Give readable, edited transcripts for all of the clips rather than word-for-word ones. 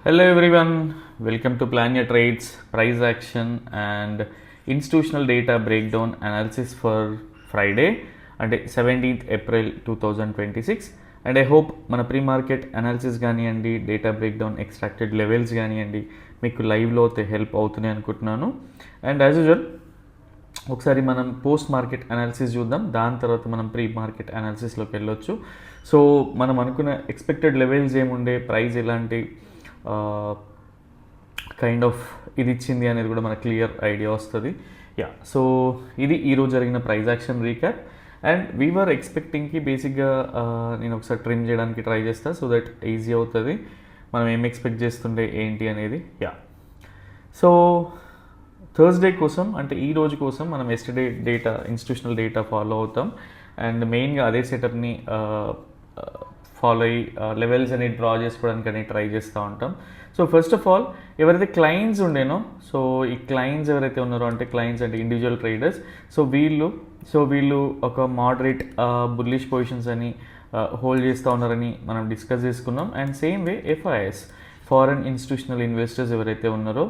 Hello everyone, welcome to Plan Your Trades, Price Action and Institutional Data Breakdown Analysis for Friday అంటే 17th April 2026. And I hope మన pre market analysis కానివ్వండి, data breakdown extracted levels కానివ్వండి మీకు లైవ్లో help అవుతున్నాయి అనుకుంటున్నాను. And as usual ఒకసారి మనం పోస్ట్ మార్కెట్ అనాలిసిస్ చూద్దాం, దాని తర్వాత మనం ప్రీ మార్కెట్ అనాలిసిస్లోకి వెళ్ళొచ్చు. సో మనం అనుకున్న ఎక్స్పెక్టెడ్ లెవెల్స్ ఏముండే, ప్రైస్ ఎలాంటి కైండ్ ఆఫ్ ఇది ఇచ్చింది అనేది కూడా మనకు క్లియర్ ఐడియా వస్తుంది. సో ఇది ఈరోజు జరిగిన price action recap. And we are ఎక్స్పెక్టింగ్కి బేసిక్గా నేను ఒకసారి ట్రిమ్ చేయడానికి ట్రై చేస్తాను, సో దట్ ఈజీ అవుతుంది మనం ఏం ఎక్స్పెక్ట్ చేస్తుండే ఏంటి అనేది. సో థర్స్డే కోసం అంటే ఈ రోజు కోసం మనం yesterday data, institutional data follow అవుతాం. అండ్ మెయిన్గా అదే సెటప్ని ఫాలో అయ్యి లెవెల్స్ అనేది డ్రా చేసుకోవడానికి అనేది ట్రై చేస్తూ ఉంటాం. సో ఫస్ట్ ఆఫ్ ఆల్ ఎవరైతే క్లయింట్స్ ఉండేనో, సో ఈ క్లయింట్స్ ఎవరైతే ఉన్నారో అంటే క్లయింట్స్ అంటే ఇండివిజువల్ ట్రేడర్స్, సో వీళ్ళు ఒక మోడరేట్ బుల్లిష్ పొజిషన్స్ అని హోల్డ్ చేస్తూ ఉన్నారని మనం డిస్కస్ చేసుకున్నాం. And same way FIs, foreign institutional investors ఎవరైతే ఉన్నారో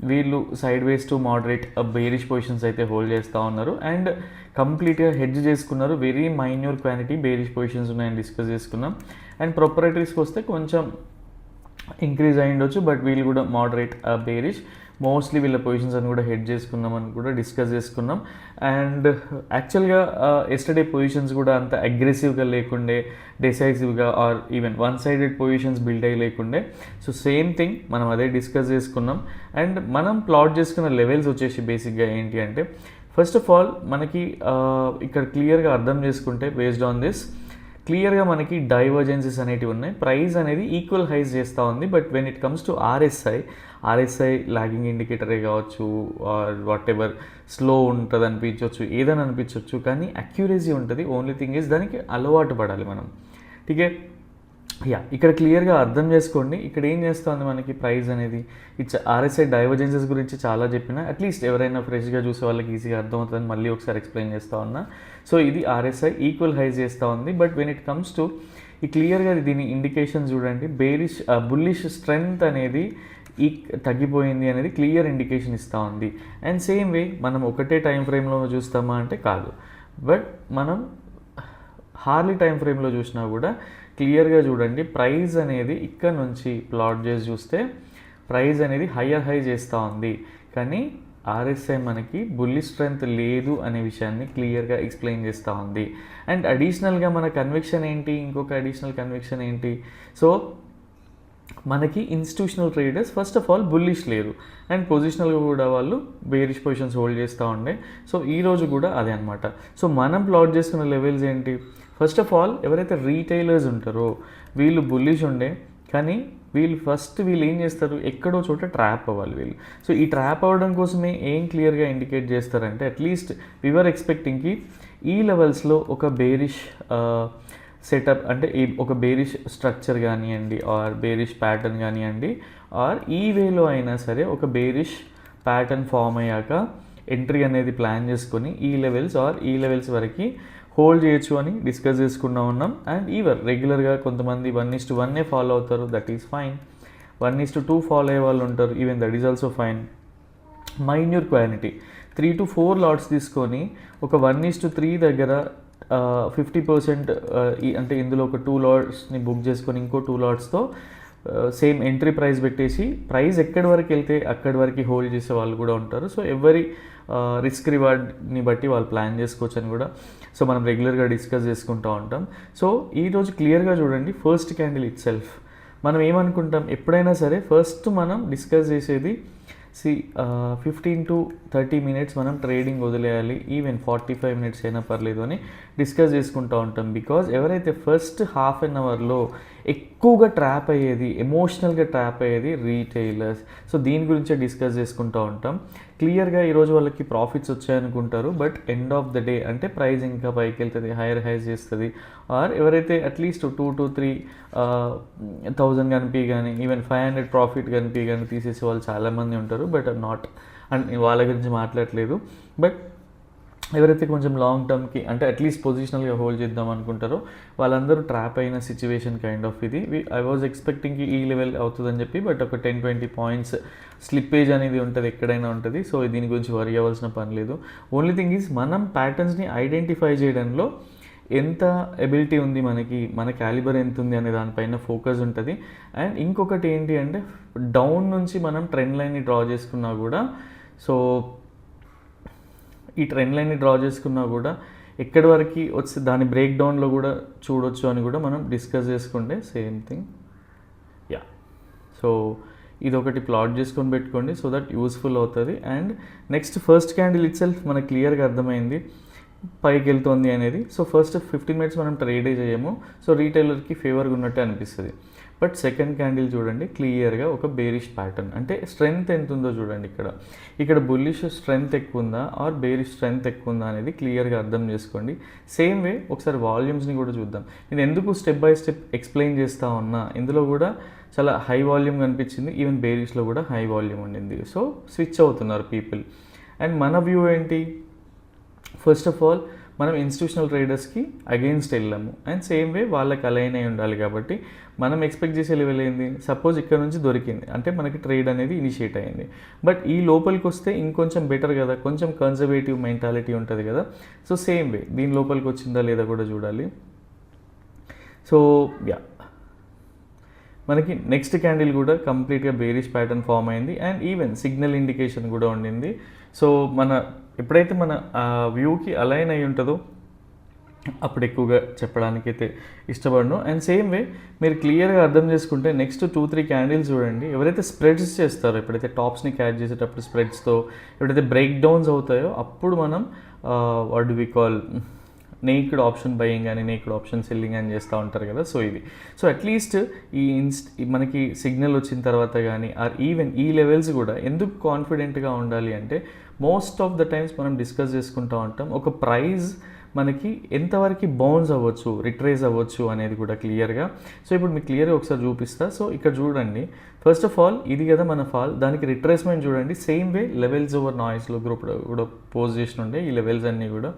వీళ్ళు sideways to moderate bearish positions అయితే హోల్డ్ చేస్తూ ఉన్నారు అండ్ కంప్లీట్గా హెడ్జ్ చేసుకున్నారు. Very minor quantity bearish positions ఉన్నాయని డిస్కస్ చేసుకున్నాం. అండ్ ప్రొపరేటరీస్కి వస్తే కొంచెం ఇంక్రీజ్ అయ్యి ఉండొచ్చు, బట్ వీళ్ళు కూడా మోడరేట్ బేరిష్, మోస్ట్లీ వీళ్ళ పొజిషన్స్ అని కూడా హెడ్ చేసుకున్నామని కూడా డిస్కస్ చేసుకున్నాం. అండ్ యాక్చువల్గా ఎస్టర్డే పొజిషన్స్ కూడా అంత అగ్రెసివ్గా లేకుండే, డెసైసివ్గా or even one sided positions build అయ్యి లేకుండే. సో సేమ్ థింగ్ మనం అదే డిస్కస్ చేసుకున్నాం. అండ్ మనం ప్లాట్ చేసుకున్న లెవెల్స్ వచ్చేసి బేసిక్గా ఏంటి అంటే, ఫస్ట్ ఆఫ్ ఆల్ మనకి ఇక్కడ క్లియర్గా అర్థం చేసుకుంటే బేస్డ్ ఆన్ దిస్ క్లియర్గా మనకి డైవర్జెన్సెస్ అనేటివి ఉన్నాయి. ప్రైస్ అనేది ఈక్వల్ హైస్ చేస్తూ ఉంది, but when it comes to RSI lagging ఇండికేటరే కావచ్చు ఆర్ వాట్ ఎవర్, స్లో ఉంటుంది అనిపించవచ్చు, ఏదైనా అనిపించవచ్చు, కానీ అక్యురసీ ఉంటుంది. ఓన్లీ థింగ్ ఈజ్ దానికి అలవాటు పడాలి మనం. ఠీకే, ఇక్కడ క్లియర్గా అర్థం చేసుకోండి. ఇక్కడ ఏం చేస్తుంది మనకి ప్రైస్ అనేది, ఇట్స్ ఆర్ఎస్ఐ డైవర్జెన్సెస్ గురించి చాలా చెప్పిన, అట్లీస్ట్ ఎవరైనా ఫ్రెష్గా చూసే వాళ్ళకి ఈజీగా అర్థమవుతుందని మళ్ళీ ఒకసారి ఎక్స్ప్లెయిన్ చేస్తూ ఉన్నా. సో ఇది ఆర్ఎస్ఐ ఈక్వల్ హైస్ చేస్తూ ఉంది, but when it comes to ఈ క్లియర్గా దీని ఇండికేషన్ చూడండి, బుల్లిష్ స్ట్రెంగ్త్ అనేది తగ్గిపోయింది అనేది క్లియర్ ఇండికేషన్ ఇస్తూ ఉంది. అండ్ సేమ్ వే మనం ఒకటే టైం ఫ్రేమ్లో చూస్తామా అంటే కాదు, బట్ మనం హార్లీ టైం ఫ్రేమ్లో చూసినా కూడా క్లియర్గా చూడండి, ప్రైస్ అనేది ఇక్కడ నుంచి ప్లాట్ చేసి చూస్తే ప్రైస్ అనేది హయ్యర్ హై చేస్తూ ఉంది, కానీ ఆర్ఎస్ఐ మనకి బుల్లిష్ స్ట్రెంగ్త్ లేదు అనే విషయాన్ని క్లియర్గా ఎక్స్ప్లెయిన్ చేస్తూ ఉంది. అండ్ అడిషనల్గా మన కన్విక్షన్ ఏంటి, ఇంకొక అడిషనల్ కన్విక్షన్ ఏంటి, సో మనకి institutional traders first of all bullish లేరు అండ్ పొజిషనల్గా కూడా వాళ్ళు బేరిష్ పొజిషన్స్ హోల్డ్ చేస్తూ ఉండే. సో ఈరోజు కూడా అదే అనమాట. సో మనం ప్లాట్ చేసుకున్న లెవెల్స్ ఏంటి, ఫస్ట్ ఆఫ్ ఆల్ ఎవరైతే రీటైలర్స్ ఉంటారో వీళ్ళు బుల్లిష్ ఉండే, కానీ వీళ్ళు ఏం చేస్తారు, ఎక్కడో చోట ట్రాప్ అవ్వాలి వీళ్ళు. సో ఈ ట్రాప్ అవ్వడం కోసమే ఏం క్లియర్గా ఇండికేట్ చేస్తారంటే, అట్లీస్ట్ వీఆర్ ఎక్స్పెక్టింగ్కి ఈ లెవెల్స్లో ఒక బేరిష్ సెటప్ అంటే ఒక బేరిష్ స్ట్రక్చర్ కానివ్వండి ఆర్ బేరిష్ ప్యాటర్న్ కానివ్వండి, ఆర్ ఈ వేలో అయినా సరే ఒక బేరిష్ ప్యాటర్న్ ఫామ్ అయ్యాక ఎంట్రీ అనేది ప్లాన్ చేసుకొని ఈ లెవెల్స్ వరకు హోల్డ్ చేయొచ్చు అని డిస్కస్ చేసుకుంటూ ఉన్నాం. అండ్ రెగ్యులర్గా కొంతమంది 1:1 ఫాలో అవుతారు, దట్ ఈస్ ఫైన్. 1:2 ఫాలో అయ్యే వాళ్ళు ఉంటారు, even that is also fine. మైన్యూర్ quantity 3 to 4 LADS తీసుకొని ఒక 1:3 దగ్గర 50% అంటే ఇందులో ఒక 2 లాట్స్ని బుక్ చేసుకొని ఇంకో 2 లాట్స్తో సేమ్ ఎంట్రీ ప్రైస్ పెట్టేసి ప్రైస్ ఎక్కడి వరకు వెళ్తే అక్కడి వరకు హోల్డ్ చేసే వాళ్ళు కూడా ఉంటారు. సో ఎవరి రిస్క్ రివార్డ్ని బట్టి వాళ్ళు ప్లాన్ చేసుకోవచ్చు అని కూడా సో మనం రెగ్యులర్గా డిస్కస్ చేసుకుంటూ ఉంటాం. సో ఈరోజు క్లియర్గా చూడండి, ఫస్ట్ క్యాండిల్ ఇట్ సెల్ఫ్ మనం ఏమనుకుంటాం, ఎప్పుడైనా సరే ఫస్ట్ మనం డిస్కస్ చేసేది 15 to 30 minutes మనం ట్రేడింగ్ వదిలేయాలి, ఈవెన్ 45 minutes అయినా పర్లేదు అని డిస్కస్ చేసుకుంటూ ఉంటాం. బికాజ్ ఎవరైతే ఫస్ట్ హాఫ్ అన్ అవర్లో ఎక్కువగా ట్రాప్ అయ్యేది, ఎమోషనల్గా ట్రాప్ అయ్యేది రీటైలర్స్. సో దీని గురించే డిస్కస్ చేసుకుంటూ ఉంటాం. క్లియర్గా ఈరోజు వాళ్ళకి ప్రాఫిట్స్ వచ్చాయనుకుంటారు, but end of the day అంటే ప్రైస్ ఇంకా పైకి వెళ్తుంది, హైయర్ హైస్ చేస్తుంది. ఆర్ ఎవరైతే అట్లీస్ట్ 2 to 3,000 కనిపి కానీ ఈవెన్ 500 ప్రాఫిట్ కనిపి కానీ తీసేసే వాళ్ళు చాలామంది ఉంటారు, బట్ నాట్ అండ్ వాళ్ళ గురించి మాట్లాడలేదు. బట్ ఎవరైతే కొంచెం లాంగ్ టర్మ్కి అంటే అట్లీస్ట్ పొజిషనల్గా హోల్డ్ చేద్దాం అనుకుంటారో వాళ్ళందరూ ట్రాప్ అయిన సిచ్యువేషన్ కైండ్ ఆఫ్ ఇది. ఐ వాజ్ ఎక్స్పెక్టింగ్ ఈ లెవెల్ అవుతుందని చెప్పి, బట్ ఒక 10-20 పాయింట్స్ స్లిప్పేజ్ అనేది ఉంటుంది, ఎక్కడైనా ఉంటుంది. సో దీని గురించి వరీ అవ్వాల్సిన పని లేదు. ఓన్లీ థింగ్ ఈజ్ మనం ప్యాటర్న్స్ని ఐడెంటిఫై చేయడంలో ఎంత ఎబిలిటీ ఉంది మనకి, మన క్యాలిబర్ ఎంత ఉంది అనే దానిపైన ఫోకస్ ఉంటుంది. అండ్ ఇంకొకటి ఏంటి అంటే డౌన్ నుంచి మనం ట్రెండ్ లైన్ని డ్రా చేసుకున్నా కూడా, సో ఈ ట్రెండ్ లైన్ని డ్రా చేసుకున్నా కూడా ఎక్కడి వరకు వచ్చి దాని బ్రేక్ డౌన్లో కూడా చూడొచ్చు అని కూడా మనం డిస్కస్ చేసుకుంటే సేమ్ థింగ్. యా, సో ఇది ఒకటి ప్లాట్ చేసుకొని పెట్టుకోండి సో దట్ యూస్ఫుల్ అవుతుంది. And next first candle it self మనకు క్లియర్గా అర్థమైంది పైకి వెళ్తుంది అనేది. సో ఫస్ట్ 15 మినిట్స్ మనం ట్రేడే చేయము, సో రీటైలర్కి ఫేవర్గా ఉన్నట్టే అనిపిస్తుంది. బట్ సెకండ్ క్యాండిల్ చూడండి క్లియర్గా ఒక బేరిష్ ప్యాటర్న్, అంటే స్ట్రెంగ్త్ ఎంత ఉందో చూడండి. ఇక్కడ బుల్లిష్ స్ట్రెంగ్త్ ఎక్కువ ఉందా ఆర్ బేరిష్ స్ట్రెంగ్త్ ఎక్కువ ఉందా అనేది క్లియర్గా అర్థం చేసుకోండి. సేమ్ వే ఒకసారి వాల్యూమ్స్ని కూడా చూద్దాం. నేను ఎందుకు స్టెప్ బై స్టెప్ ఎక్స్ప్లెయిన్ చేస్తా ఉన్నా, ఇందులో కూడా చాలా హై వాల్యూమ్ కనిపించింది, ఈవెన్ బేరిష్లో కూడా హై వాల్యూమ్ ఉండింది. సో స్విచ్ అవుతున్నారు పీపుల్. అండ్ మన వ్యూ ఏంటి, ఫస్ట్ ఆఫ్ ఆల్ మనం ఇన్స్టిట్యూషనల్ ట్రేడర్స్కి అగెయిన్స్ట్ వెళ్ళాము అండ్ సేమ్ వే వాళ్ళకి అలైన్ అయి ఉండాలి. కాబట్టి మనం ఎక్స్పెక్ట్ చేసే లెవెల్ ఏంది, సపోజ్ ఇక్కడ నుంచి దొరికింది అంటే మనకి ట్రేడ్ అనేది ఇనిషియేట్ అయ్యింది. బట్ ఈ లోపలికి వస్తే ఇంకొంచెం బెటర్ కదా, కొంచెం కన్జర్వేటివ్ మెంటాలిటీ ఉంటుంది కదా. సో సేమ్ వే దీని లోపలికి వచ్చిందా లేదా కూడా చూడాలి. సో యా, మనకి నెక్స్ట్ క్యాండిల్ కూడా కంప్లీట్గా బేరిష్ ప్యాటర్న్ ఫామ్ అయింది అండ్ ఈవెన్ సిగ్నల్ ఇండికేషన్ కూడా ఉండింది. సో ఎప్పుడైతే మన వ్యూకి అలైన్ అయి ఉంటుందో అప్పుడు ఎక్కువగా చెప్పడానికైతే ఇష్టపడను. అండ్ సేమ్ వే మీరు క్లియర్గా అర్థం చేసుకుంటే నెక్స్ట్ 2-3 క్యాండిల్స్ చూడండి. ఎవరైతే స్ప్రెడ్స్ చేస్తారో, ఎప్పుడైతే టాప్స్ని క్యాచ్ చేసేటప్పుడు స్ప్రెడ్స్తో ఎప్పుడైతే బ్రేక్ డౌన్స్ అవుతాయో అప్పుడు మనం what do we call naked option buying అని నేక్డ్ ఆప్షన్ సెల్లింగ్ అని చేస్తూ ఉంటారు కదా. సో అట్లీస్ట్ మనకి సిగ్నల్ వచ్చిన తర్వాత కానీ ఆర్ ఈవెన్ ఈ లెవెల్స్ కూడా ఎందుకు కాన్ఫిడెంట్గా ఉండాలి అంటే మోస్ట్ ఆఫ్ ద టైమ్స్ మనం డిస్కస్ చేసుకుంటూ ఉంటాం ఒక ప్రైజ్ మనకి ఎంతవరకు బౌన్స్ అవ్వచ్చు, రిట్రేస్ అవ్వచ్చు అనేది కూడా క్లియర్గా. సో ఇప్పుడు మీకు క్లియర్గా ఒకసారి చూపిస్తా. సో ఇక్కడ చూడండి, ఫస్ట్ ఆఫ్ ఆల్ ఇది కదా మన ఫాల్, దానికి రిట్రేస్మెంట్ చూడండి. సేమ్ వే లెవెల్స్ ఓవర్ నాయిస్లో గ్రూప్ కూడా పోస్ట్ చేసి ఉండే ఈ లెవెల్స్ అన్నీ కూడా.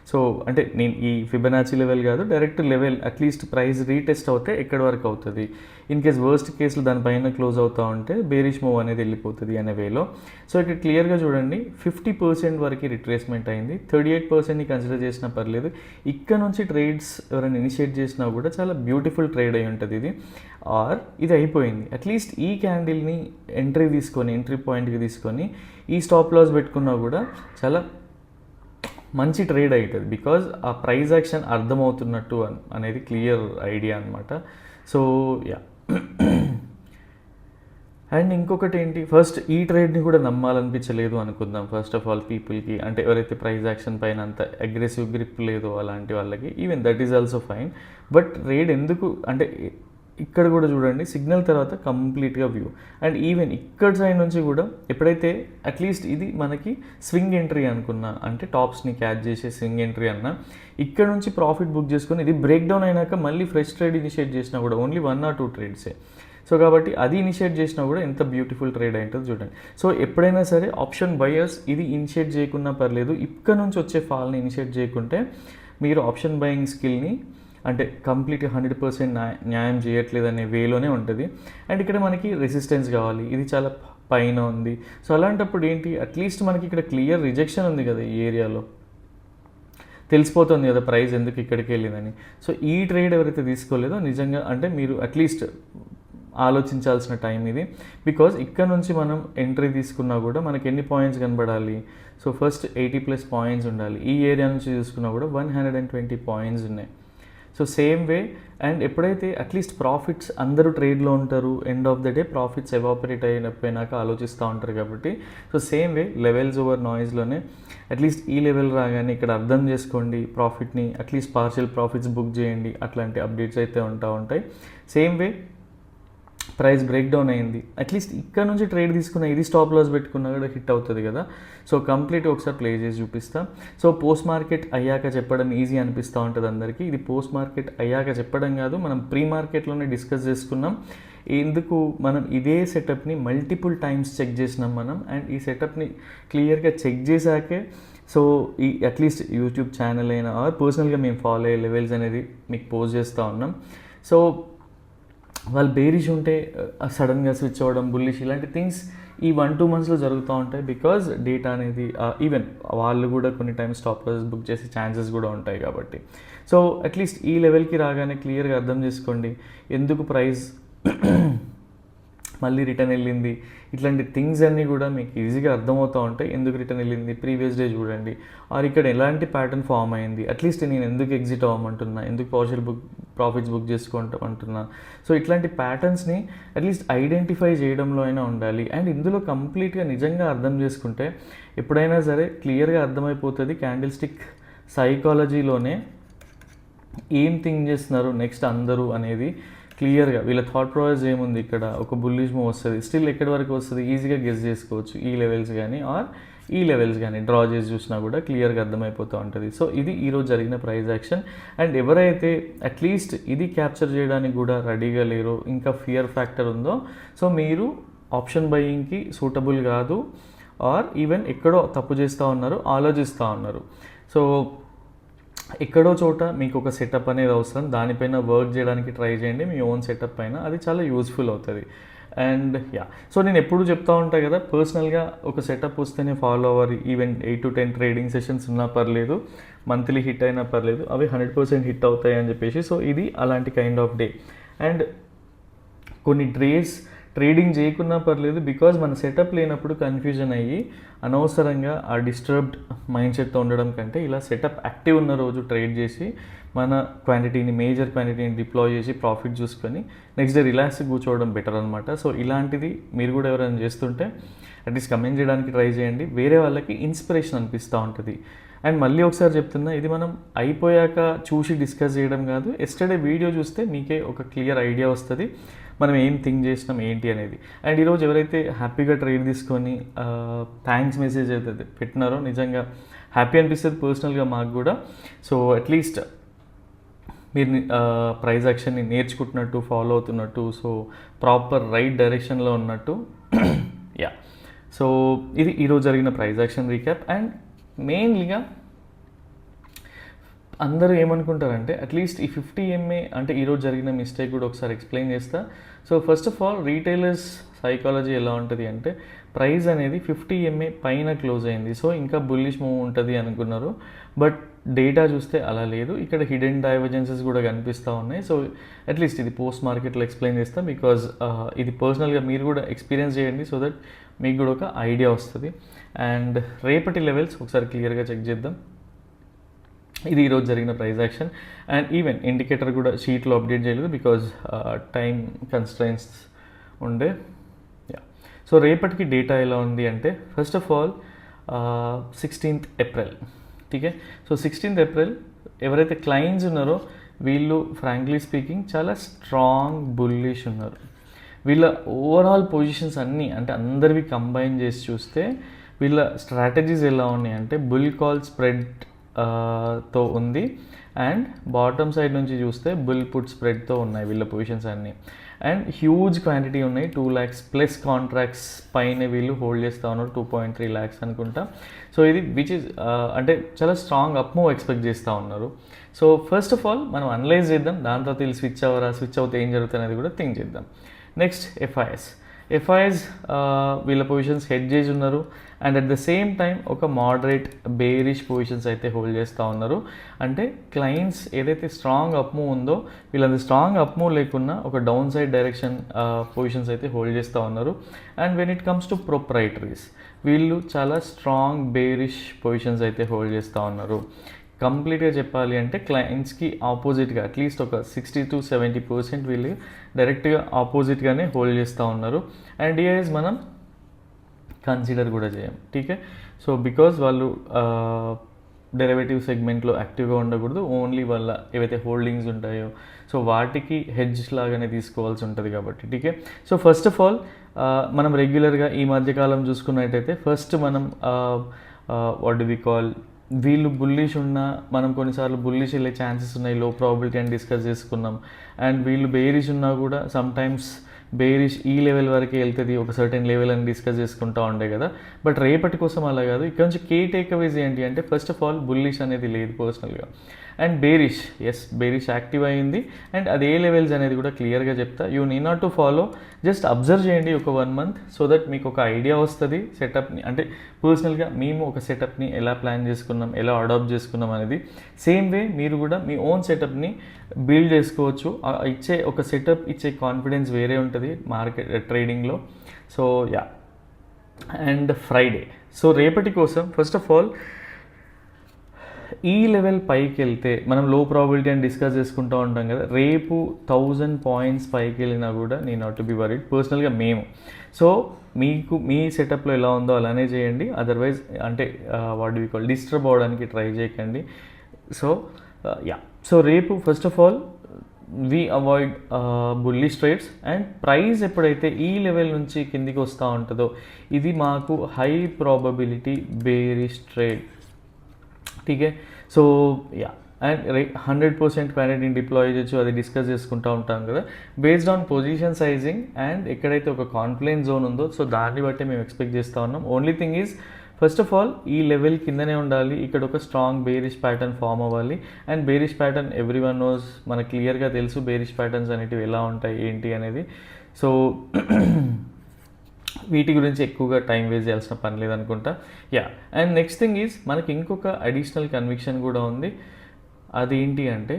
సో అంటే నేను ఈ ఫిబొనాచి లెవెల్ కాదు, direct level at least price retest అవుతే ఎక్కడి వరకు అవుతుంది, ఇన్ కేస్ వర్స్ట్ కేసులు దానిపైన క్లోజ్ అవుతూ ఉంటే బేరిష్ మూవ్ అనేది వెళ్ళిపోతుంది అనే వేలో. సో ఇక్కడ క్లియర్గా చూడండి 50% వరకు రిట్రేస్మెంట్ అయింది, 38%ని కన్సిడర్ చేసినా పర్లేదు. ఇక్కడ నుంచి ట్రేడ్స్ ఎవరైనా ఇనిషియేట్ చేసినా కూడా చాలా బ్యూటిఫుల్ ట్రేడ్ అయి ఉంటుంది ఇది. ఆర్ ఇది అయిపోయింది, అట్లీస్ట్ ఈ క్యాండిల్ని ఎంట్రీ పాయింట్కి తీసుకొని ఈ స్టాప్ లాస్ పెట్టుకున్నా కూడా చాలా మంచి ట్రేడ్ అవుతుంది. బికాజ్ ఆ ప్రైజ్ యాక్షన్ అర్థమవుతున్నట్టు అనేది క్లియర్ ఐడియా అనమాట. సో యా, అండ్ ఇంకొకటి ఏంటి, ఫస్ట్ ఈ ట్రేడ్ని కూడా నమ్మాలనిపించలేదు అనుకుందాం. ఫస్ట్ ఆఫ్ ఆల్ పీపుల్కి, అంటే ఎవరైతే ప్రైజ్ యాక్షన్ పైన అంత అగ్రెసివ్ గ్రిప్ లేదో అలాంటి వాళ్ళకి, even that is also fine. But trade ఎందుకు అంటే ఇక్కడ కూడా చూడండి సిగ్నల్ తర్వాత కంప్లీట్గా వ్యూ. అండ్ ఈవెన్ ఇక్కడ సైడ్ నుంచి కూడా ఎప్పుడైతే అట్లీస్ట్ ఇది మనకి స్వింగ్ ఎంట్రీ అనుకున్నా, అంటే టాప్స్ని క్యాచ్ చేసే స్వింగ్ ఎంట్రీ అన్నా, ఇక్కడ నుంచి ప్రాఫిట్ బుక్ చేసుకొని ఇది బ్రేక్ డౌన్ అయినాక మళ్ళీ ఫ్రెష్ ట్రేడ్ ఇనిషియేట్ చేసినా కూడా ఓన్లీ 1 or 2 ట్రేడ్సే. సో కాబట్టి అది ఇనిషియేట్ చేసినా కూడా ఎంత బ్యూటిఫుల్ ట్రేడ్ అయింటుంది చూడండి. సో ఎప్పుడైనా సరే ఆప్షన్ బయర్స్ ఇది ఇనిషియేట్ చేయకున్నా పర్లేదు, ఇక్కడ నుంచి వచ్చే ఫాల్ని ఇనిషియేట్ చేయకుంటే మీరు ఆప్షన్ బయింగ్ స్కిల్ని అంటే కంప్లీట్గా 100% న్యాయం చేయట్లేదు అనే వేలోనే ఉంటుంది. అండ్ ఇక్కడ మనకి రెసిస్టెన్స్ కావాలి, ఇది చాలా పైన ఉంది. సో అలాంటప్పుడు ఏంటి, అట్లీస్ట్ మనకి ఇక్కడ క్లియర్ రిజెక్షన్ ఉంది కదా ఈ ఏరియాలో, తెలిసిపోతుంది కదా ప్రైస్ ఎందుకు ఇక్కడికి వెళ్ళిందని. సో ఈ ట్రేడ్ ఎవరైతే తీసుకోలేదో నిజంగా అంటే మీరు అట్లీస్ట్ ఆలోచించాల్సిన టైం ఇది. బికాజ్ ఇక్కడ నుంచి మనం ఎంట్రీ తీసుకున్నా కూడా మనకి ఎన్ని పాయింట్స్ కనబడాలి, సో ఫస్ట్ 80+ పాయింట్స్ ఉండాలి. ఈ ఏరియా నుంచి చూసుకున్నా కూడా 120 పాయింట్స్ ఉన్నాయి. సో సేమ్ వే, అండ్ ఎప్పుడైతే అట్లీస్ట్ ప్రాఫిట్స్ అందరూ ట్రేడ్లో ఉంటారు, end of the day profits evaporate అయిపోయినాక ఆలోచిస్తూ ఉంటారు కాబట్టి, so same way levels over నాయిస్లోనే అట్లీస్ట్ ఈ లెవెల్ రాగానే ఇక్కడ అర్థం చేసుకోండి, ప్రాఫిట్ని అట్లీస్ట్ పార్షియల్ ప్రాఫిట్స్ బుక్ చేయండి, అట్లాంటి అప్డేట్స్ అయితే ఉంటాయి. Same way price break down అయింది, అట్లీస్ట్ ఇక్కడ నుంచి ట్రేడ్ తీసుకున్న ఇది స్టాప్ లాస్ పెట్టుకున్నా కూడా హిట్ అవుతుంది కదా. సో కంప్లీట్ ఒకసారి ప్లే చేసి చూపిస్తా. సో పోస్ట్ మార్కెట్ అయ్యాక చెప్పడం ఈజీ అనిపిస్తూ ఉంటుంది అందరికీ, ఇది పోస్ట్ మార్కెట్ అయ్యాక చెప్పడం కాదు, మనం ప్రీ మార్కెట్లోనే డిస్కస్ చేసుకున్నాం. ఎందుకు మనం ఇదే సెటప్ని మల్టిపుల్ టైమ్స్ చెక్ చేసినాం మనం, అండ్ ఈ సెటప్ని క్లియర్గా చెక్ చేశాకే సో ఈ అట్లీస్ట్ యూట్యూబ్ ఛానల్ అయినా ఆర్ పర్సనల్గా మేము ఫాలో అయ్యే లెవెల్స్ అనేది మీకు పోస్ట్ చేస్తూ ఉన్నాం. సో వాళ్ళు బేరిష్ ఉంటే సడన్గా స్విచ్ అవ్వడం, బుల్లిష్, ఇలాంటి థింగ్స్ ఈ 1-2 monthsలో జరుగుతూ ఉంటాయి. బికాజ్ డేటా అనేది ఈవెన్ వాళ్ళు కూడా కొన్ని టైమ్స్ స్టాప్ లాసెస్ బుక్ చేసే ఛాన్సెస్ కూడా ఉంటాయి కాబట్టి. సో అట్లీస్ట్ ఈ లెవెల్కి రాగానే క్లియర్గా అర్థం చేసుకోండి ఎందుకు ప్రైస్ మళ్ళీ రిటర్న్ వెళ్ళింది. ఇట్లాంటి థింగ్స్ అన్నీ కూడా మీకు ఈజీగా అర్థమవుతూ ఉంటాయి. ఎందుకు రిటర్న్ వెళ్ళింది, ప్రీవియస్ డే చూడండి, ఆర్ ఇక్కడ ఎలాంటి ప్యాటర్న్ ఫామ్ అయింది, అట్లీస్ట్ నేను ఎందుకు ఎగ్జిట్ అవ్వమంటున్నా, ఎందుకు పార్షియల్ ప్రాఫిట్స్ బుక్ చేసుకోమంటున్నా. సో ఇట్లాంటి ప్యాటర్న్స్ని అట్లీస్ట్ ఐడెంటిఫై చేయడంలో అయినా ఉండాలి. అండ్ ఇందులో కంప్లీట్గా నిజంగా అర్థం చేసుకుంటే ఎప్పుడైనా సరే క్లియర్గా అర్థమైపోతుంది క్యాండిల్ స్టిక్ సైకాలజీలోనే ఏం థింక్ చేస్తున్నారు నెక్స్ట్ అందరూ అనేది క్లియర్గా. వీళ్ళ థాట్ ప్రాసెస్ ఏముంది, ఇక్కడ ఒక బుల్లిష్ మూవ్ వస్తుంది, స్టిల్ ఎక్కడి వరకు వస్తుంది ఈజీగా గెస్ చేసుకోవచ్చు. ఈ లెవెల్స్ కానీ ఆర్ ఈ లెవెల్స్ కానీ డ్రా చేసి చూసినా కూడా క్లియర్గా అర్థమైపోతూ ఉంటుంది. సో ఇది ఈరోజు జరిగిన ప్రైస్ యాక్షన్. అండ్ ఎవరైతే అట్లీస్ట్ ఇది క్యాప్చర్ చేయడానికి కూడా రెడీగా లేరో, ఇంకా ఫియర్ ఫ్యాక్టర్ ఉందో, సో మీరు ఆప్షన్ బయింగ్కి సూటబుల్ కాదు, ఆర్ ఈవెన్ ఎక్కడో తప్పు చేస్తూ ఉన్నారు, ఆలోచిస్తూ ఉన్నారు. సో ఎక్కడో చోట మీకు ఒక సెటప్ అనేది అవసరం, దానిపైన వర్క్ చేయడానికి ట్రై చేయండి మీ ఓన్ సెటప్ పైన, అది చాలా యూస్ఫుల్ అవుతుంది. అండ్ సో నేను ఎప్పుడు చెప్తా ఉంటాను కదా, పర్సనల్గా ఒక సెటప్ వస్తేనే ఫాలో అవ్వాలి. ఈవెన్ 8 to 10 ట్రేడింగ్ సెషన్స్ ఉన్నా పర్లేదు, మంత్లీ హిట్ అయినా పర్లేదు, అవి 100% హిట్ అవుతాయి అని చెప్పేసి. సో ఇది అలాంటి కైండ్ ఆఫ్ డే. అండ్ కొన్ని ట్రేడింగ్ చేయకున్నా పర్లేదు, బికాజ్ మన సెటప్ లేనప్పుడు కన్ఫ్యూజన్ అయ్యి అనవసరంగా ఆ డిస్టర్బ్డ్ మైండ్ సెట్తో ఉండడం కంటే ఇలా సెటప్ యాక్టివ్ ఉన్న రోజు ట్రేడ్ చేసి మన మేజర్ క్వాంటిటీని డిప్లాయ్ చేసి ప్రాఫిట్ చూసుకొని నెక్స్ట్ డే రిలాక్స్ కూర్చోవడం బెటర్ అనమాట. సో ఇలాంటిది మీరు కూడా ఎవరైనా చేస్తుంటే అట్లీస్ట్ కమెంట్ చేయడానికి ట్రై చేయండి, వేరే వాళ్ళకి ఇన్స్పిరేషన్ అనిపిస్తూ ఉంటుంది. అండ్ మళ్ళీ ఒకసారి చెప్తున్నా, ఇది మనం అయిపోయాక చూసి డిస్కస్ చేయడం కాదు, ఎస్టర్డే వీడియో చూస్తే మీకే ఒక క్లియర్ ఐడియా వస్తుంది మనం ఏం థింక్ చేసినాం ఏంటి అనేది. అండ్ ఈరోజు ఎవరైతే హ్యాపీగా ట్రేడ్ తీసుకొని థ్యాంక్స్ మెసేజ్ అయితే పెట్టినారో నిజంగా హ్యాపీ అనిపిస్తుంది పర్సనల్గా మాకు కూడా. సో అట్లీస్ట్ మీరు ప్రైస్ యాక్షన్ని నేర్చుకుంటున్నట్టు, ఫాలో అవుతున్నట్టు, సో ప్రాపర్ రైట్ డైరెక్షన్లో ఉన్నట్టు. సో ఇది ఈరోజు జరిగిన ప్రైస్ యాక్షన్ రీక్యాప్. అండ్ మెయిన్లీగా అందరూ ఏమనుకుంటారంటే అట్లీస్ట్ ఈ 50 MA అంటే ఈరోజు జరిగిన మిస్టేక్ కూడా ఒకసారి ఎక్స్ప్లెయిన్ చేస్తా. So first of all retailers psychology ఎలా ఉంటుంది అంటే ప్రైస్ అనేది 50 MA పైన క్లోజ్ అయింది, సో ఇంకా బుల్లిష్ మూవ్ ఉంటుంది అనుకున్నారు. బట్ డేటా చూస్తే అలా లేదు, ఇక్కడ హిడెన్ డైవర్జెన్సెస్ కూడా కనిపిస్తూ ఉన్నాయి. సో అట్లీస్ట్ ఇది పోస్ట్ మార్కెట్లో ఎక్స్ప్లెయిన్ చేస్తాం, బికాజ్ ఇది పర్సనల్గా మీరు కూడా ఎక్స్పీరియన్స్ చేయండి, సో దట్ మీకు కూడా ఒక ఐడియా వస్తుంది. అండ్ రేపటి లెవెల్స్ ఒకసారి క్లియర్గా చెక్ చేద్దాం. ఇది ఈరోజు జరిగిన price action. And even indicator కూడా షీట్లో అప్డేట్ చేయలేదు, బికాజ్ టైం కన్స్ట్రైన్స్ ఉండే. సో రేపటికి డేటా ఎలా ఉంది అంటే first of all 16th April, ఠీకే. సో 16th April ఎవరైతే క్లయింట్స్ ఉన్నారో వీళ్ళు ఫ్రాంక్లీ స్పీకింగ్ చాలా స్ట్రాంగ్ బుల్లిష్ ఉన్నారు. వీళ్ళ ఓవరాల్ పొజిషన్స్ అన్నీ అంటే అందరివి కంబైన్ చేసి చూస్తే వీళ్ళ స్ట్రాటజీస్ ఎలా ఉన్నాయి అంటే బుల్ కాల్ స్ప్రెడ్ తో ఉంది, అండ్ బాటమ్ సైడ్ నుంచి చూస్తే బుల్ పుట్ స్ప్రెడ్తో ఉన్నాయి వీళ్ళ పొజిషన్స్ అన్నీ. అండ్ హ్యూజ్ క్వాంటిటీ ఉన్నాయి, 2 lakhs ప్లస్ కాంట్రాక్ట్స్ పైన వీళ్ళు హోల్డ్ చేస్తూ ఉన్నారు, 2.3 lakhs అనుకుంటా. సో ఇది విచ్ ఇస్ అంటే చాలా స్ట్రాంగ్ అప్ మూవ్ ఎక్స్పెక్ట్ చేస్తూ ఉన్నారు. సో ఫస్ట్ ఆఫ్ ఆల్ మనం అనలైజ్ చేద్దాం, దాని తర్వాత వీళ్ళు స్విచ్ అవుతే ఏం జరుగుతుంది అనేది కూడా థింక్ చేద్దాం. నెక్స్ట్ ఎఫ్ఐఎస్ వీళ్ళ పొజిషన్స్ హెడ్ చేసి ఉన్నారు, and at the same time ఒక మోడరేట్ బేరిష్ పొజిషన్స్ అయితే హోల్డ్ చేస్తూ ఉన్నారు. అంటే క్లయింట్స్ ఏదైతే స్ట్రాంగ్ అప్ మూవ్ ఉందో వీళ్ళంత స్ట్రాంగ్ అప్ మూవ్ లేకున్నా ఒక డౌన్ సైడ్ డైరెక్షన్ పొజిషన్స్ అయితే హోల్డ్ చేస్తూ ఉన్నారు. And when it comes to proprietaries వీళ్ళు చాలా స్ట్రాంగ్ బేరిష్ పొజిషన్స్ అయితే హోల్డ్ చేస్తూ ఉన్నారు. కంప్లీట్గా చెప్పాలి అంటే క్లయింట్స్కి ఆపోజిట్గా అట్లీస్ట్ ఒక 60 to 70% వీళ్ళు డైరెక్ట్గా ఆపోజిట్గానే హోల్డ్ చేస్తూ ఉన్నారు. అండ్ డిఐఎస్ మనం కన్సిడర్ కూడా చేయం, ఠీకే. సో బికాజ్ వాళ్ళు డెరివేటివ్ సెగ్మెంట్లో యాక్టివ్గా ఉండకూడదు, ఓన్లీ వాళ్ళ ఏవైతే హోల్డింగ్స్ ఉంటాయో సో వాటికి హెడ్జ్ లాగానే తీసుకోవాల్సి ఉంటుంది కాబట్టి, ఠీకే. సో ఫస్ట్ ఆఫ్ ఆల్ మనం రెగ్యులర్గా ఈ మధ్యకాలం చూసుకున్నట్టయితే ఫస్ట్ మనం వాట్ డు వి కాల్ వీళ్ళు బుల్లిష్ ఉన్నా మనం కొన్నిసార్లు బుల్లిష్ వెళ్ళే ఛాన్సెస్ ఉన్నాయి, లో ప్రాబిలిటీ అని డిస్కస్ చేసుకున్నాం. అండ్ వీళ్ళు బేరిష్ ఉన్నా కూడా సమ్ టైమ్స్ బేరిష్ ఈ లెవెల్ వరకే వెళ్తుంది, ఒక సర్టెన్ లెవెల్ అని డిస్కస్ చేసుకుంటూ ఉండే కదా. బట్ రేపటి కోసం అలా కాదు. ఇక్కడ నుంచి కీ టేక్అవేస్ ఏంటి అంటే ఫస్ట్ ఆఫ్ ఆల్ బుల్లిష్ అనేది లేదు పర్సనల్గా, అండ్ బేరిష్ బేరిష్ యాక్టివ్ అయింది, అండ్ అది ఏ లెవెల్స్ అనేది కూడా క్లియర్గా చెప్తా. You need not to follow, just observe చేయండి ఒక 1 month, సో దట్ మీకు ఒక ఐడియా వస్తుంది సెటప్ని. అంటే పర్సనల్గా మేము ఒక సెటప్ని ఎలా ప్లాన్ చేసుకున్నాం, ఎలా అడాప్ట్ చేసుకున్నాం అనేది సేమ్ వే మీరు కూడా మీ ఓన్ సెటప్ని బిల్డ్ చేసుకోవచ్చు. ఇచ్చే ఒక సెటప్ ఇచ్చే కాన్ఫిడెన్స్ వేరే ఉంటుంది మార్కెట్ ట్రేడింగ్లో. So yeah, and Friday. So రేపటి కోసం ఫస్ట్ ఆఫ్ ఆల్ ఈ లెవెల్ పైకి వెళ్తే మనం లో ప్రాబిలిటీ అని డిస్కస్ చేసుకుంటూ ఉంటాం కదా, రేపు 1000 points పైకి వెళ్ళినా కూడా నేను నాట్ టు బి వరీడ్ పర్సనల్గా మేము. సో మీకు మీ సెటప్లో ఎలా ఉందో అలానే చేయండి, అదర్వైజ్ అంటే what do we call disturb అవ్వడానికి ట్రై చేయకండి. సో యా, సో రేపు first of all we avoid bullish trades, and price ఎప్పుడైతే ఈ లెవెల్ నుంచి కిందికి వస్తూ ఉంటుందో ఇది మాకు హై ప్రాబబిలిటీ బేరిష్ ట్రేడ్. ఠీకే, సో యా, అండ్ 100% క్వాంటిటీని డిప్లాయ్ చేయొచ్చు, అది డిస్కస్ చేసుకుంటూ ఉంటాం కదా based on position sizing and ఎక్కడైతే ఒక కాన్ఫిడెన్స్ జోన్ ఉందో సో దాన్ని బట్టి మేము ఎక్స్పెక్ట్ చేస్తూ ఉన్నాం. Only thing is first of all ఈ లెవెల్ కిందనే ఉండాలి, ఇక్కడ ఒక స్ట్రాంగ్ బేరిష్ ప్యాటర్న్ ఫామ్ అవ్వాలి. And bearish pattern every one knows, మనకు క్లియర్గా తెలుసు బేరిష్ ప్యాటర్న్స్ అనేటివి ఎలా ఉంటాయి ఏంటి అనేది. సో వీటి గురించి ఎక్కువగా టైం వేస్ట్ చేయాల్సిన పని లేదనుకుంటా. Yeah, and next thing is మనకి ఇంకొక అడిషనల్ కన్విక్షన్ కూడా ఉంది. అదేంటి అంటే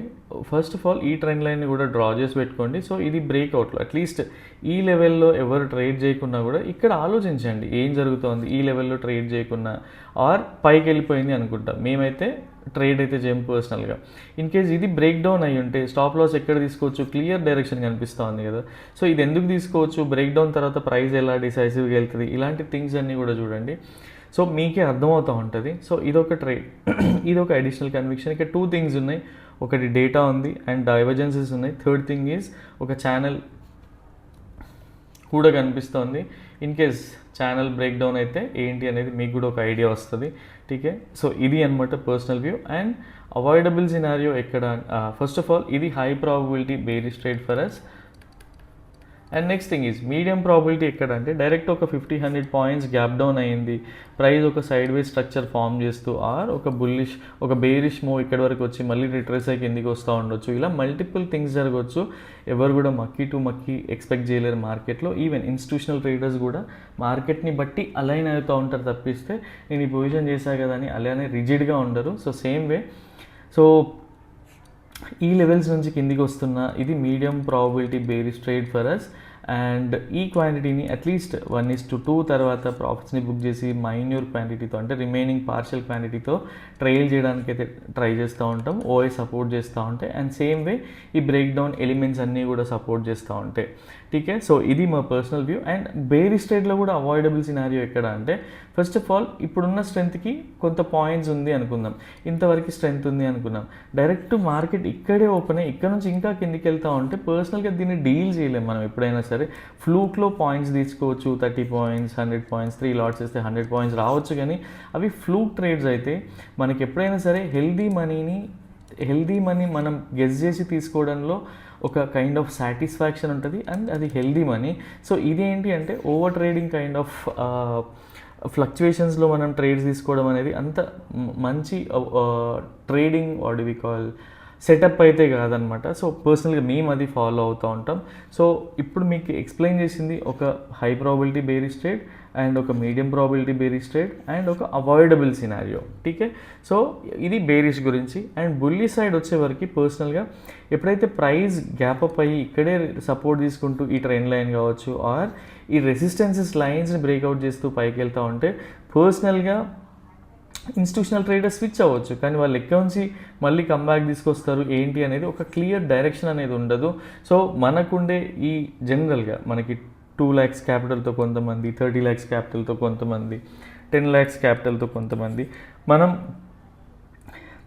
ఫస్ట్ ఆఫ్ ఆల్ ఈ ట్రెండ్ లైన్ని కూడా డ్రా చేసి పెట్టుకోండి. సో ఇది బ్రేక్అవుట్లో అట్లీస్ట్ ఈ లెవెల్లో ఎవరు ట్రేడ్ చేయకున్నా కూడా ఇక్కడ ఆలోచించండి ఏం జరుగుతోంది. ఈ లెవెల్లో ట్రేడ్ చేయకున్నా ఆర్ పైకి వెళ్ళిపోయింది అనుకుంటా, మేమైతే ట్రేడ్ అయితే చేయం పర్సనల్గా. ఇన్ కేస్ ఇది బ్రేక్ డౌన్ అయ్యి ఉంటే స్టాప్ లాస్ ఎక్కడ తీసుకోవచ్చు, క్లియర్ డైరెక్షన్ కనిపిస్తూ ఉంది కదా. సో ఇది ఎందుకు తీసుకోవచ్చు, బ్రేక్ డౌన్ తర్వాత ప్రైస్ ఎలా డిసైసివ్గా వెళ్తుంది, ఇలాంటి థింగ్స్ అన్నీ కూడా చూడండి. సో మీకే అర్థమవుతూ ఉంటుంది. సో ఇదొక ట్రేడ్, ఇదొక అడిషనల్ కన్విక్షన్. ఇక్కడ 2 things ఉన్నాయి, ఒకటి డేటా ఉంది అండ్ డైవర్జెన్సెస్ ఉన్నాయి. థర్డ్ థింగ్ ఈజ్ ఒక ఛానల్ కూడా కనిపిస్తుంది. In case channel break down అయితే ఏంటి అనేది మీకు కూడా ఒక ఐడియా వస్తుంది. ఠీకే, సో ఇది అనమాట personal view. And avoidable scenario ఎక్కడ, ఫస్ట్ ఆఫ్ ఆల్ ఇది high probability bearish trade for us. And next thing is medium probability ఎక్కడ అంటే డైరెక్ట్ ఒక 50-100 points గ్యాప్ డౌన్ అయ్యింది, ప్రైస్ ఒక సైడ్ వే స్ట్రక్చర్ ఫామ్ చేస్తూ ఆర్ ఒక బుల్లిష్ ఒక బేరిష్ మూవ్ ఇక్కడి వరకు వచ్చి మళ్ళీ రిట్రేస్ అయ్యి కిందికి వస్తూ ఉండొచ్చు. ఇలా మల్టిపుల్ థింగ్స్ జరగవచ్చు. ఎవరు కూడా మక్కీ ఎక్స్పెక్ట్ చేయలేరు మార్కెట్లో. ఈవెన్ ఇన్స్టిట్యూషనల్ ట్రేడర్స్ కూడా మార్కెట్ని బట్టి అలైన్ అవుతూ ఉంటారు తప్పిస్తే నేను ఈ పొజిషన్ చేశా కదా అని అలానే రిజిడ్గా ఉండరు. సో సేమ్ వే, సో ఈ లెవెల్స్ నుంచి కిందికి వస్తున్న ఇది medium probability bearish trade for us. And ఈ క్వాంటిటీని అట్లీస్ట్ 1:2 తర్వాత ప్రాఫిట్స్ని బుక్ చేసి మైన్యూర్ క్వాంటిటీతో అంటే రిమైనింగ్ పార్షియల్ క్వాంటిటీతో ట్రైల్ చేయడానికి అయితే ట్రై చేస్తూ ఉంటాం. ఓఐ సపోర్ట్ చేస్తూ ఉంటాయి అండ్ సేమ్ వే ఈ బ్రేక్ డౌన్ ఎలిమెంట్స్ అన్నీ కూడా సపోర్ట్ చేస్తూ ఉంటాయి. ఠీకే, సో ఇది మా పర్సనల్ వ్యూ. అండ్ బేరిష్ ట్రేడ్లో కూడా అవాయిడబుల్ సినారియో ఎక్కడ అంటే ఫస్ట్ ఆఫ్ ఆల్ ఇప్పుడున్న స్ట్రెంత్కి కొంత పాయింట్స్ ఉంది అనుకుందాం, ఇంతవరకు స్ట్రెంత్ ఉంది అనుకున్నాం, డైరెక్ట్ మార్కెట్ ఇక్కడే ఓపెన్ అయ్యి ఇక్కడ నుంచి ఇంకా కిందికి వెళ్తూ ఉంటే పర్సనల్గా దీన్ని డీల్ చేయలేం మనం ఎప్పుడైనా సరే. ఫ్లూక్లో పాయింట్స్ తీసుకోవచ్చు, 30 points 100 points 3 lots ఇస్తే 100 points రావచ్చు, కానీ అవి ఫ్లూక్ ట్రేడ్స్ అయితే మనకి ఎప్పుడైనా సరే హెల్దీ మనీ మనం గెస్ చేసి తీసుకోవడంలో ఒక కైండ్ ఆఫ్ సాటిస్ఫాక్షన్ ఉంటుంది అండ్ అది హెల్దీ మనీ. సో ఇదేంటి అంటే ఓవర్ ట్రేడింగ్ కైండ్ ఆఫ్ ఫ్లక్చువేషన్స్లో మనం ట్రేడ్స్ తీసుకోవడం అనేది అంత మంచి trading what do we call setup అయితే కాదనమాట. సో పర్సనల్గా మేము అది ఫాలో అవుతూ ఉంటాం. సో ఇప్పుడు మీకు ఎక్స్ప్లెయిన్ చేసింది ఒక high probability bearish trade and ఒక medium probability bearish trade and ఒక అవాయిడబుల్ సినారియో. ఠీకే, సో ఇది బేరిష్ గురించి. అండ్ బుల్లి సైడ్ వచ్చేవరకు పర్సనల్గా ఎప్పుడైతే ప్రైస్ గ్యాప్ అప్ అయ్యి ఇక్కడే సపోర్ట్ తీసుకుంటూ ఈ ట్రెండ్ లైన్ కావచ్చు ఆర్ ఈ రెసిస్టెన్సెస్ లైన్స్ని బ్రేక్అవుట్ చేస్తూ పైకి వెళ్తూ ఉంటే పర్సనల్గా ఇన్స్టిట్యూషనల్ ట్రేడర్స్ స్విచ్ అవ్వచ్చు, కానీ వాళ్ళు ఎక్కడ నుంచి మళ్ళీ కంబ్యాక్ తీసుకొస్తారు ఏంటి అనేది ఒక క్లియర్ డైరెక్షన్ అనేది ఉండదు. సో మనకుండే ఈ జనరల్గా మనకి 2 lakhs క్యాపిటల్తో కొంతమంది, 30 lakhs క్యాపిటల్తో కొంతమంది, 10 lakhs క్యాపిటల్తో కొంతమంది, మనం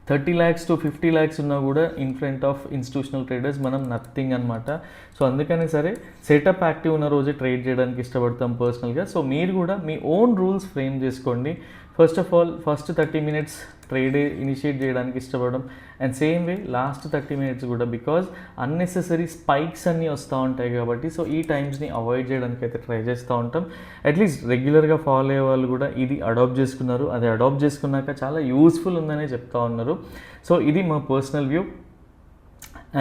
30 lakhs to 50 lakhs ఉన్నా కూడా in front of institutional traders మనం నథింగ్ అనమాట. సో అందుకని సరే సెటప్ యాక్టివ్ ఉన్న రోజే ట్రేడ్ చేయడానికి ఇష్టపడతాం పర్సనల్గా. సో మీరు కూడా మీ ఓన్ రూల్స్ ఫ్రేమ్ చేసుకోండి. First of all first 30 minutes trade initiate చేయడానికి ఇష్టపడడం, and same way last 30 minutes కూడా, బికాజ్ అన్నెసెసరీ స్పైక్స్ అన్నీ వస్తూ ఉంటాయి కాబట్టి సో ఈ టైమ్స్ని అవాయిడ్ చేయడానికి అయితే ట్రై చేస్తూ ఉంటాం. అట్లీస్ట్ రెగ్యులర్గా ఫాలో అయ్యే వాళ్ళు కూడా ఇది అడాప్ట్ చేసుకున్నారు, అది అడాప్ట్ చేసుకున్నాక చాలా యూస్ఫుల్ ఉందనే చెప్తా ఉన్నారు. సో ఇది మా పర్సనల్ వ్యూ.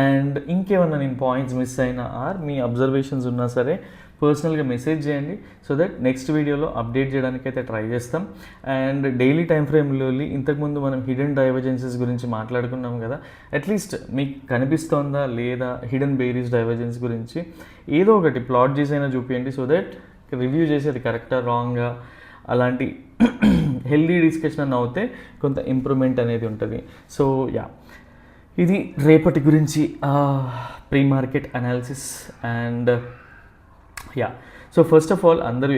అండ్ ఇంకేమన్నా నేను పాయింట్స్ మిస్ అయినా ఆర్ మీ అబ్జర్వేషన్స్ ఉన్నా సరే పర్సనల్గా మెసేజ్ చేయండి, సో దట్ నెక్స్ట్ వీడియోలో అప్డేట్ చేయడానికి అయితే ట్రై చేస్తాం. అండ్ డైలీ టైం ఫ్రేమ్లో ఇంతకుముందు మనం హిడెన్ డైవర్జెన్సెస్ గురించి మాట్లాడుకున్నాం కదా, అట్లీస్ట్ మీకు కనిపిస్తోందా లేదా హిడెన్ బేరీస్ డైవర్జెన్స్ గురించి ఏదో ఒకటి ప్లాట్ చేసి అయినా చూపించండి, సో దట్ రివ్యూ చేసి అది కరెక్టా రాంగా అలాంటి హెల్దీ డిస్కషన్ అని అవుతే కొంత ఇంప్రూవ్మెంట్ అనేది ఉంటుంది. సో యా, ఇది రేపటి గురించి pre market analysis. And yeah, so first of all అందరూ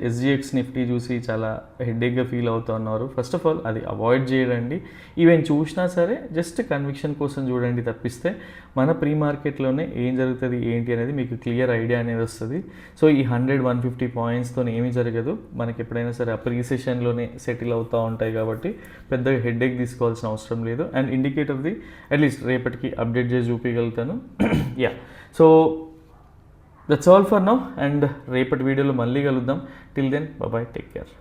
ఎస్జిఎక్స్ నిఫ్టీ చూసి చాలా హెడేక్గా ఫీల్ అవుతున్నారు. ఫస్ట్ ఆఫ్ ఆల్ అది అవాయిడ్ చేయడండి, ఈవెన్ చూసినా సరే జస్ట్ కన్విక్షన్ కోసం చూడండి తప్పిస్తే మన ప్రీ మార్కెట్లోనే ఏం జరుగుతుంది ఏంటి అనేది మీకు క్లియర్ ఐడియా అనేది వస్తుంది. సో ఈ 100-150 పాయింట్స్తో ఏమీ జరగదు, మనకి ఎప్పుడైనా సరే అప్రిసియేషన్లోనే సెటిల్ అవుతూ ఉంటాయి కాబట్టి పెద్దగా హెడేక్ తీసుకోవాల్సిన అవసరం లేదు. అండ్ ఇండికేటర్ది అట్లీస్ట్ రేపటికి అప్డేట్ చేసి చూపించగలుగుతాను. Yeah, so that's all for now, and రేపటి వీడియోలో మళ్ళీ కలుద్దాం. Till then bye, take care.